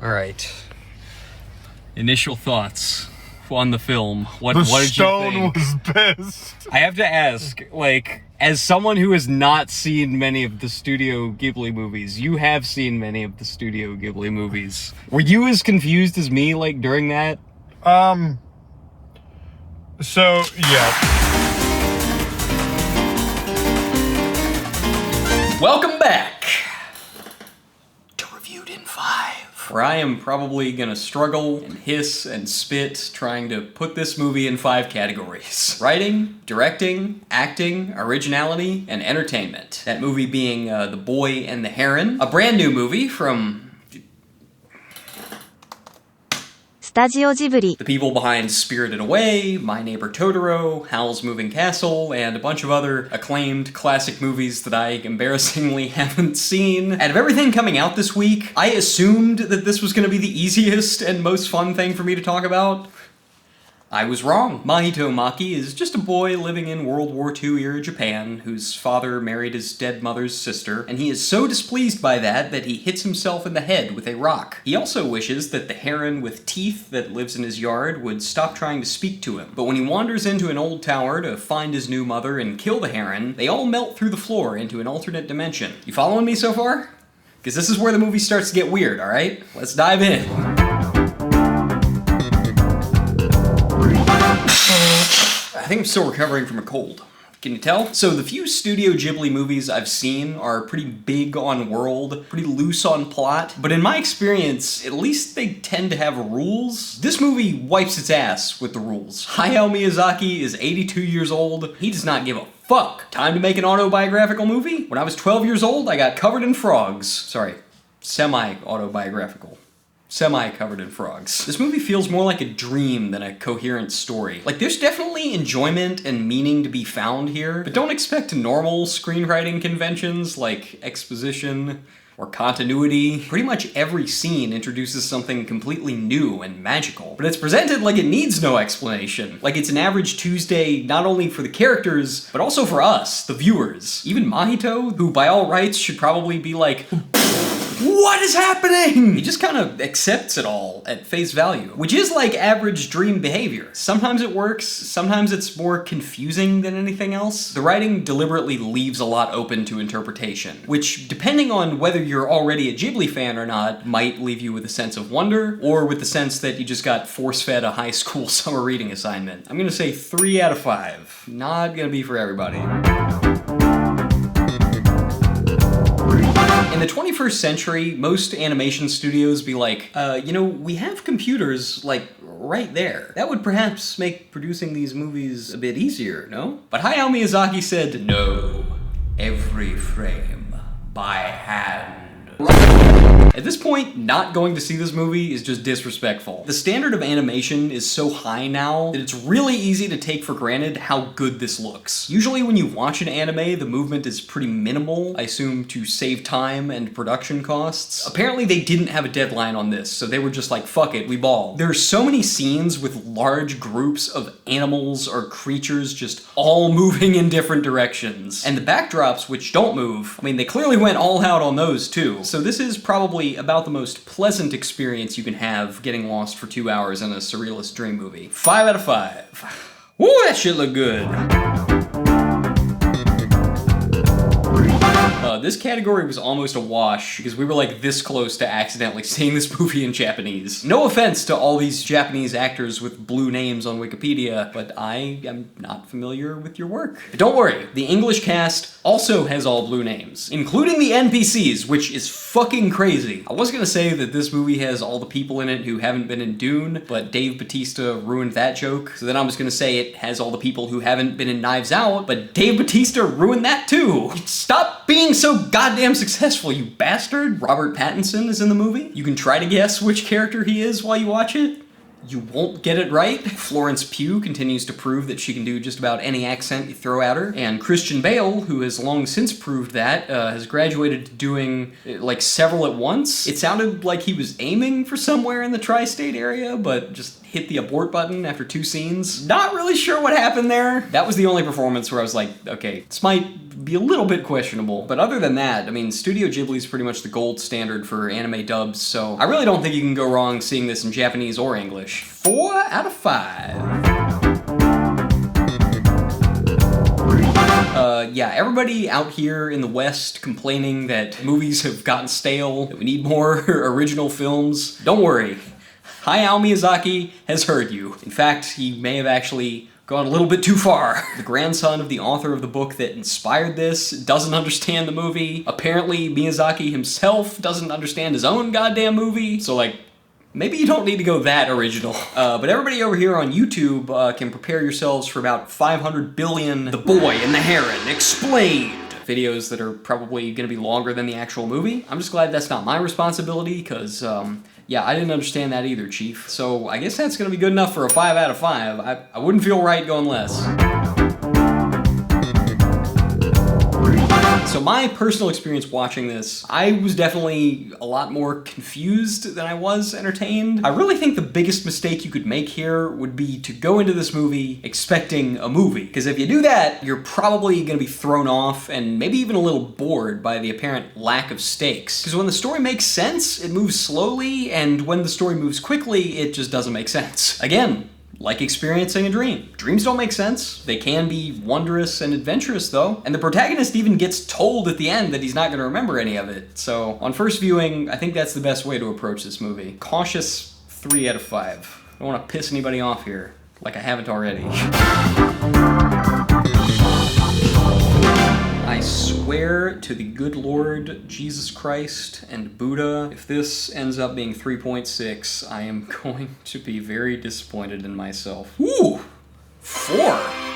All right. Initial thoughts on the film. What The did you think? stone was pissed. I have to ask, like, as someone who has not seen many of the Studio Ghibli movies, you have seen many of the Studio Ghibli movies. Were you as confused as me, like, during that? So, yeah. Welcome back to Reviewed in 5, where I am probably gonna struggle and hiss and spit trying to put this movie in 5 categories. Writing, directing, acting, originality, and entertainment. That movie being The Boy and the Heron, a brand new movie from Studio Ghibli. the people behind Spirited Away, My Neighbor Totoro, Howl's Moving Castle, and a bunch of other acclaimed classic movies that I embarrassingly haven't seen. Out of everything coming out this week, I assumed that this was going to be the easiest and most fun thing for me to talk about. I was wrong. Mahito Maki is just a boy living in World War II era Japan whose father married his dead mother's sister, and he is so displeased by that that he hits himself in the head with a rock. He also wishes that the heron with teeth that lives in his yard would stop trying to speak to him. But when he wanders into an old tower to find his new mother and kill the heron, they all melt through the floor into an alternate dimension. You following me so far? Because this is where the movie starts to get weird, alright? Let's dive in. I think I'm still recovering from a cold. Can you tell? So the few Studio Ghibli movies I've seen are pretty big on world, pretty loose on plot, but in my experience, at least they tend to have rules. This movie wipes its ass with the rules. Hayao Miyazaki is 82 years old. He does not give a fuck. Time to make an autobiographical movie? When I was 12 years old, I got covered in frogs. Sorry, semi-autobiographical. Semi-covered in frogs. This movie feels more like a dream than a coherent story. Like, there's definitely enjoyment and meaning to be found here, but don't expect normal screenwriting conventions like exposition or continuity. Pretty much every scene introduces something completely new and magical, but it's presented like it needs no explanation. Like it's an average Tuesday not only for the characters, but also for us, the viewers. Even Mahito, who by all rights should probably be like, what is happening? He just kind of accepts it all at face value, which is like average dream behavior. Sometimes it works, sometimes it's more confusing than anything else. The writing deliberately leaves a lot open to interpretation, which, depending on whether you're already a Ghibli fan or not, might leave you with a sense of wonder, or with the sense that you just got force-fed a high school summer reading assignment. I'm gonna say 3 out of 5. Not gonna be for everybody. In the 21st century, most animation studios be like, we have computers, like, right there. That would perhaps make producing these movies a bit easier, no? But Hayao Miyazaki said, no, every frame, by hand. At this point, not going to see this movie is just disrespectful. The standard of animation is so high now that it's really easy to take for granted how good this looks. Usually when you watch an anime, the movement is pretty minimal, I assume to save time and production costs. Apparently they didn't have a deadline on this, so they were just like, fuck it, we ball. There are so many scenes with large groups of animals or creatures just all moving in different directions. And the backdrops, which don't move, I mean, they clearly went all out on those too. So this is probably about the most pleasant experience you can have getting lost for 2 hours in a surrealist dream movie. 5 out of 5. Woo, that shit look good. This category was almost a wash because we were like this close to accidentally seeing this movie in Japanese. No offense to all these Japanese actors with blue names on Wikipedia, but I am not familiar with your work. But don't worry, the English cast also has all blue names, including the NPCs, which is fucking crazy. I was gonna say that this movie has all the people in it who haven't been in Dune, but Dave Bautista ruined that joke, so then I was gonna say it has all the people who haven't been in Knives Out, but Dave Bautista ruined that too. Stop being so goddamn successful, you bastard! Robert Pattinson is in the movie. You can try to guess which character he is while you watch it. You won't get it right. Florence Pugh continues to prove that she can do just about any accent you throw at her. And Christian Bale, who has long since proved that, has graduated to doing like several at once. It sounded like he was aiming for somewhere in the tri-state area, but just hit the abort button after 2 scenes. Not really sure what happened there. That was the only performance where I was like, okay, this might would be a little bit questionable. But other than that, I mean, Studio Ghibli is pretty much the gold standard for anime dubs, so I really don't think you can go wrong seeing this in Japanese or English. 4 out of 5. Yeah, everybody out here in the West complaining that movies have gotten stale, that we need more original films, don't worry. Hayao Miyazaki has heard you. In fact, he may have actually gone a little bit too far. The grandson of the author of the book that inspired this doesn't understand the movie. Apparently, Miyazaki himself doesn't understand his own goddamn movie. So, like, maybe you don't need to go that original. But everybody over here on YouTube can prepare yourselves for about 500 billion The Boy and the Heron Explained videos that are probably gonna be longer than the actual movie. I'm just glad that's not my responsibility, because, yeah, I didn't understand that either, Chief. So I guess that's gonna be good enough for a 5 out of 5. I wouldn't feel right going less. So my personal experience watching this, I was definitely a lot more confused than I was entertained. I really think the biggest mistake you could make here would be to go into this movie expecting a movie. Because if you do that, you're probably gonna be thrown off and maybe even a little bored by the apparent lack of stakes. Because when the story makes sense, it moves slowly, and when the story moves quickly, it just doesn't make sense. Again, like experiencing a dream. Dreams don't make sense. They can be wondrous and adventurous, though. And the protagonist even gets told at the end that he's not gonna remember any of it. So, on first viewing, I think that's the best way to approach this movie. Cautious 3 out of 5. I don't wanna piss anybody off here, like I haven't already. I swear to the good Lord, Jesus Christ, and Buddha, if this ends up being 3.6, I am going to be very disappointed in myself. Ooh! 4!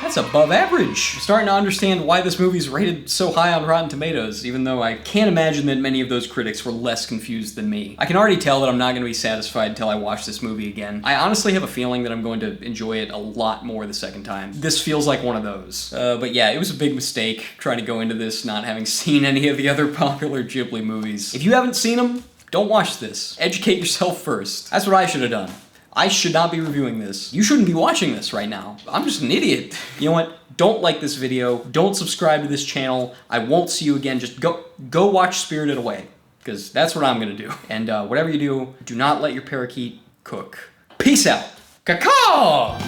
That's above average. I'm starting to understand why this movie's rated so high on Rotten Tomatoes, even though I can't imagine that many of those critics were less confused than me. I can already tell that I'm not going to be satisfied until I watch this movie again. I honestly have a feeling that I'm going to enjoy it a lot more the second time. This feels like one of those. But yeah, it was a big mistake trying to go into this not having seen any of the other popular Ghibli movies. If you haven't seen them, don't watch this. Educate yourself first. That's what I should have done. I should not be reviewing this. You shouldn't be watching this right now. I'm just an idiot. You know what? Don't like this video. Don't subscribe to this channel. I won't see you again. Just go watch Spirited Away, because that's what I'm gonna do. And whatever you do, do not let your parakeet cook. Peace out. Caw-caw!